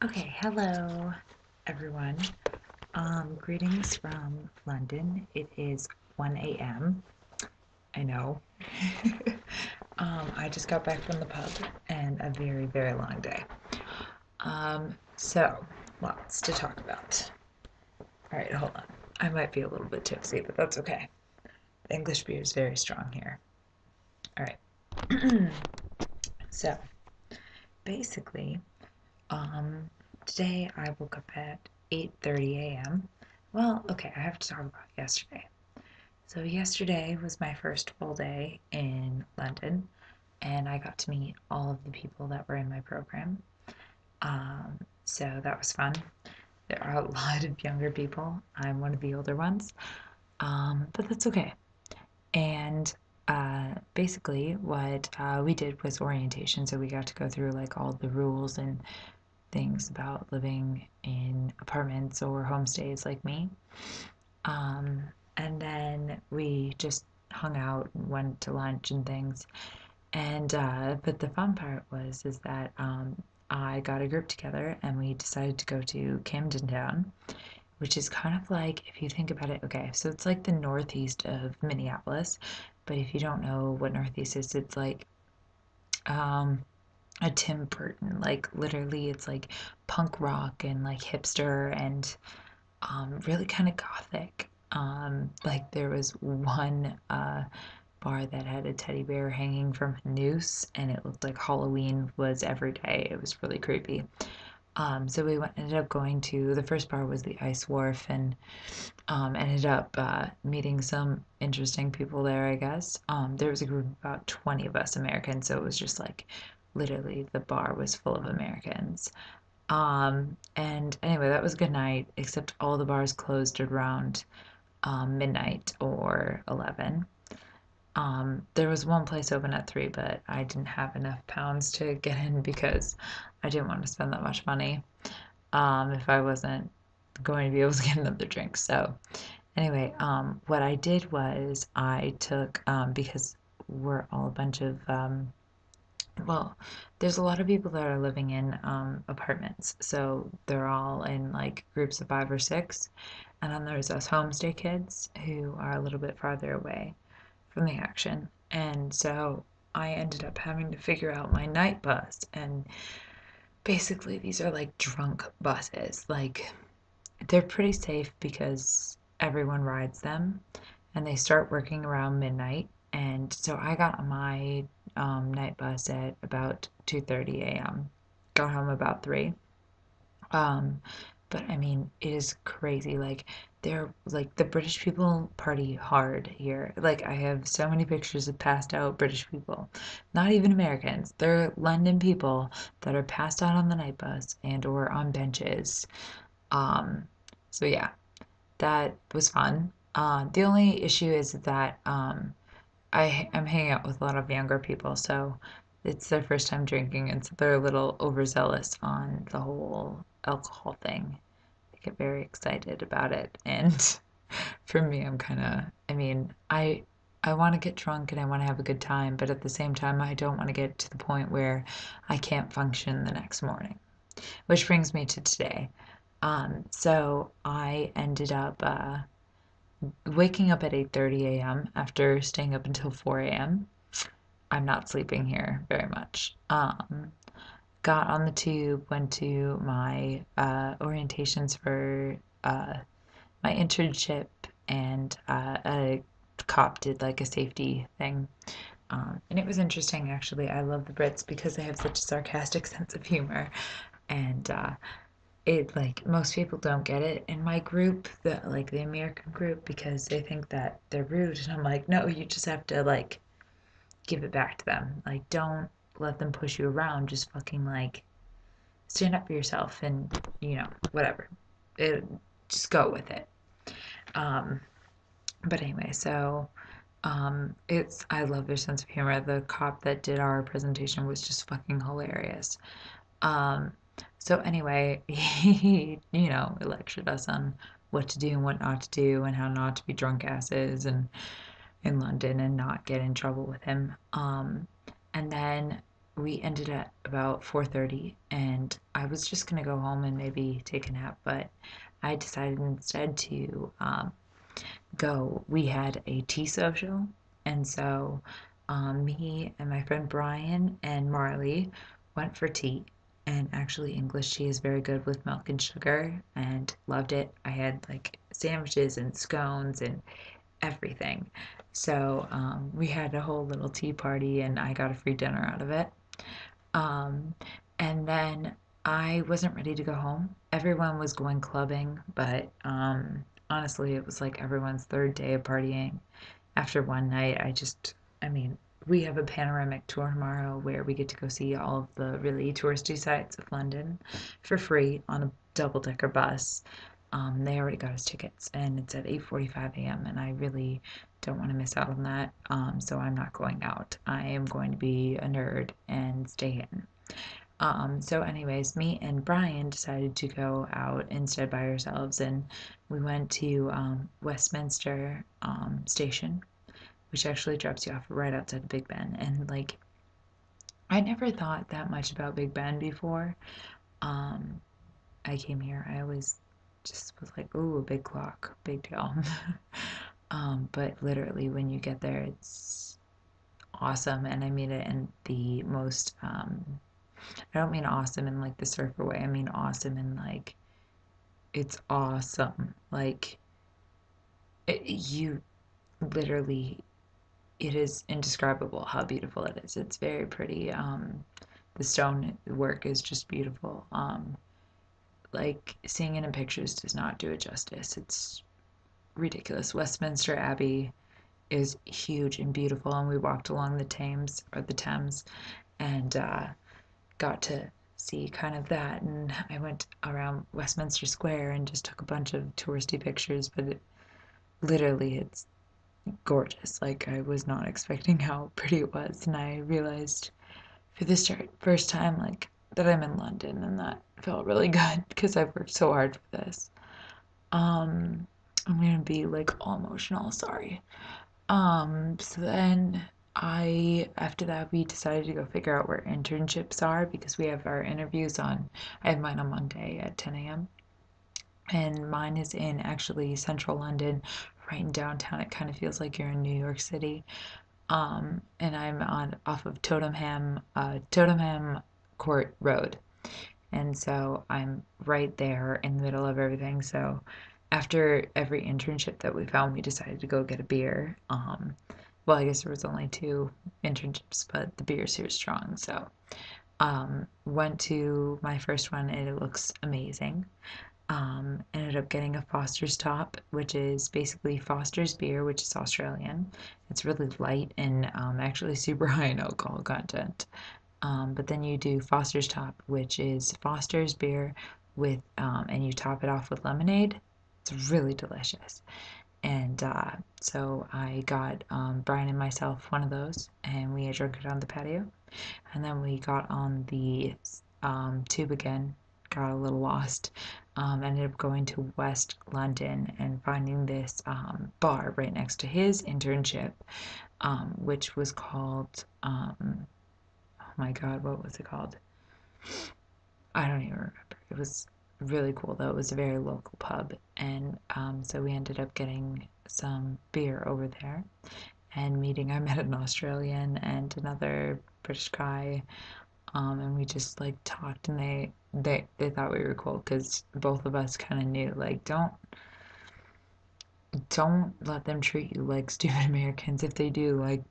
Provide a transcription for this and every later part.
Okay, hello everyone. Greetings from London. It is 1 a.m. I know. I just got back from the pub and a very, very long day. So lots to talk about. All right, hold on. I might be a little bit tipsy, but that's okay. The English beer is very strong here. All right. So basically, um, today I woke up at 8:30 a.m. Well, okay, I have to talk about yesterday. So yesterday was my first full day in London, and I got to meet all of the people that were in my program. So that was fun. There are a lot of younger people. I'm one of the older ones, but that's okay. And basically, what we did was orientation. So we got to go through like all the rules and things about living in apartments or homestays like me. Um, and then we just hung out and went to lunch and things. And but the fun part was is that I got a group together and we decided to go to Camden Town, which is kind of like if you think about it. Okay, so it's like the northeast of Minneapolis, but if you don't know what northeast is, it's like um, a Tim Burton. Like literally, it's like punk rock and like hipster and really kind of gothic. Like there was one bar that had a teddy bear hanging from a noose, and it looked like Halloween was every day. It was really creepy. So we ended up going to the first bar was the Ice Wharf, and ended up meeting some interesting people there. I guess there was a group of about 20 of us Americans, so it was just like literally the bar was full of Americans. And anyway, that was a good night, except all the bars closed around midnight or 11. There was one place open at 3, but I didn't have enough pounds to get in because I didn't want to spend that much money if I wasn't going to be able to get another drink. So, anyway, what I did was I took, because we're all a bunch of well, there's a lot of people that are living in apartments. So they're all in like groups of 5 or 6. And then there's us homestay kids who are a little bit farther away from the action. And so I ended up having to figure out my night bus. And basically, these are like drunk buses. Like, they're pretty safe because everyone rides them and they start working around midnight. And so I got on my night bus at about 2:30 a.m. Got home about 3. Um, but I mean, it is crazy. Like they're like the British people party hard here. Like I have so many pictures of passed out British people, not even Americans. They're London people that are passed out on the night bus and or on benches. Um, so yeah, that was fun. The only issue is that I'm hanging out with a lot of younger people, so it's their first time drinking, and so they're a little overzealous on the whole alcohol thing. They get very excited about it, and for me, I'm kind of, I mean, I want to get drunk and I want to have a good time, but at the same time, I don't want to get to the point where I can't function the next morning. Which brings me to today. So I ended up waking up at 8:30 a.m. after staying up until 4 a.m. I'm not sleeping here very much. Got on the tube, went to my orientations for my internship, and a cop did like a safety thing. And it was interesting, actually. I love the Brits because they have such a sarcastic sense of humor. And it like most people don't get it in my group, the American group, because they think that they're rude. And I'm like, no, you just have to like give it back to them. Like, don't let them push you around. Just fucking like stand up for yourself and, whatever. It, just go with it. Um, but anyway, so I love their sense of humor. The cop that did our presentation was just fucking hilarious. Um, so anyway, he, lectured us on what to do and what not to do and how not to be drunk asses and in London and not get in trouble with him. And then we ended at about 4:30, and I was just gonna go home and maybe take a nap, but I decided instead to go. We had a tea social, and so me and my friend Brian and Marley went for tea. And actually, English tea is very good with milk and sugar, and loved it. I had like sandwiches and scones and everything. So we had a whole little tea party, and I got a free dinner out of it. Um, and then I wasn't ready to go home. Everyone was going clubbing, but honestly, it was like everyone's third day of partying. After one night, I mean, we have a panoramic tour tomorrow where we get to go see all of the really touristy sites of London for free on a double-decker bus. They already got us tickets, and it's at 8:45 a.m., and I really don't want to miss out on that. So I'm not going out. I am going to be a nerd and stay in. So anyways, me and Brian decided to go out instead by ourselves, and we went to Westminster Station, which actually drops you off right outside of Big Ben. And like, I never thought that much about Big Ben before. Um, I came here. I always just was like, ooh, a big clock, big deal. But literally, when you get there, it's awesome, and I mean it in the most. I don't mean awesome in like the surfer way. I mean awesome in like it's awesome. Like you literally, it is indescribable how beautiful it is. It's very pretty. The stone work is just beautiful. Like seeing it in pictures does not do it justice. It's ridiculous. Westminster Abbey is huge and beautiful, and we walked along the Thames, and got to see kind of that. And I went around Westminster Square and just took a bunch of touristy pictures, but literally it's gorgeous. Like I was not expecting how pretty it was, and I realized for this first time like that I'm in London, and that felt really good because I've worked so hard for this. Um, I'm gonna be like all emotional, sorry. So then after that, we decided to go figure out where internships are because we have our interviews I have mine on Monday at 10 a.m. And mine is in actually central London, right in downtown. It kind of feels like you're in New York City. And I'm off of Totemham Court Road. And so I'm right there in the middle of everything. So after every internship that we found, we decided to go get a beer. Well, I guess there was only two internships, but the beer's here strong. So went to my first one, and it looks amazing. Ended up getting a Foster's Top, which is basically Foster's beer, which is Australian. It's really light and actually super high in alcohol content. But then you do Foster's Top, which is Foster's beer and you top it off with lemonade. It's really delicious. And so I got Brian and myself one of those, and we drank it on the patio. And then we got on the tube again, got a little lost. Ended up going to West London and finding this bar right next to his internship, which was called, oh my God, what was it called? I don't even remember. It was really cool though. It was a very local pub, and so we ended up getting some beer over there and meeting. I met an Australian and another British guy, and we just like talked, and they thought we were cool because both of us kind of knew like don't let them treat you like stupid Americans. If they do, like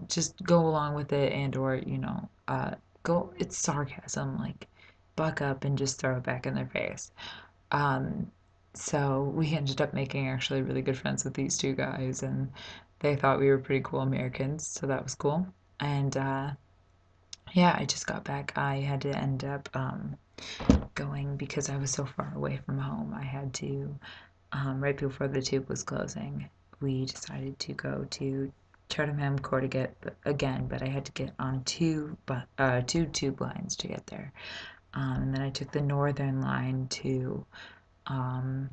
just go along with it, and or go, it's sarcasm, like buck up and just throw it back in their face. um so we ended up making actually really good friends with these two guys, and they thought we were pretty cool Americans, so that was cool. And yeah, I just got back. I had to end up going because I was so far away from home. I had to right before the tube was closing, we decided to go to Cheltenham Court again, but I had to get on two tube lines to get there. And then I took the Northern line to um,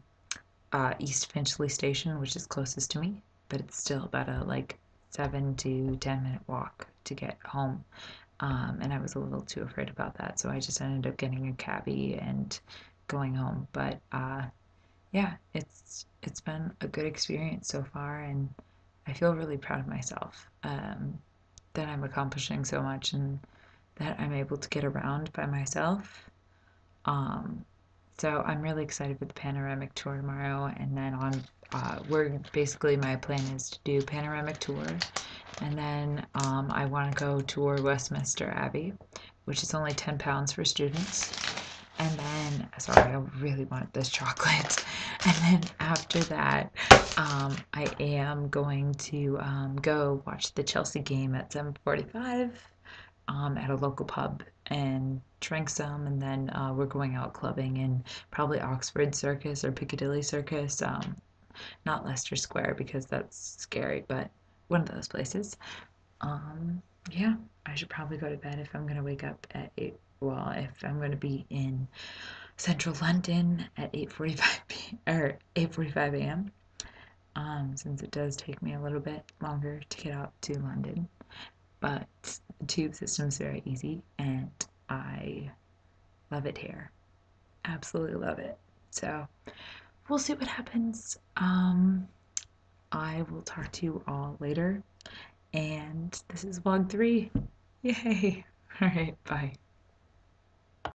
East Finchley Station, which is closest to me, but it's still about a like 7 to 10 minute walk to get home. And I was a little too afraid about that, so I just ended up getting a cabbie and going home. But yeah, it's been a good experience so far, and I feel really proud of myself that I'm accomplishing so much and that I'm able to get around by myself. Um, so I'm really excited for the panoramic tour tomorrow, and then we're basically my plan is to do panoramic tour, and then I want to go tour Westminster Abbey, which is only £10 for students. And then, sorry, I really wanted this chocolate. And then after that, I am going to go watch the Chelsea game at 7:45 at a local pub and drink some. And then we're going out clubbing in probably Oxford Circus or Piccadilly Circus. Not Leicester Square because that's scary, but one of those places. Um, yeah, I should probably go to bed if I'm gonna wake up at 8. Well, if I'm gonna be in central London at 8:45 or 8:45 a.m. Since it does take me a little bit longer to get out to London, but the tube system is very easy and I love it here. Absolutely love it. So we'll see what happens. I will talk to you all later. And this is vlog 3. Yay! All right, bye.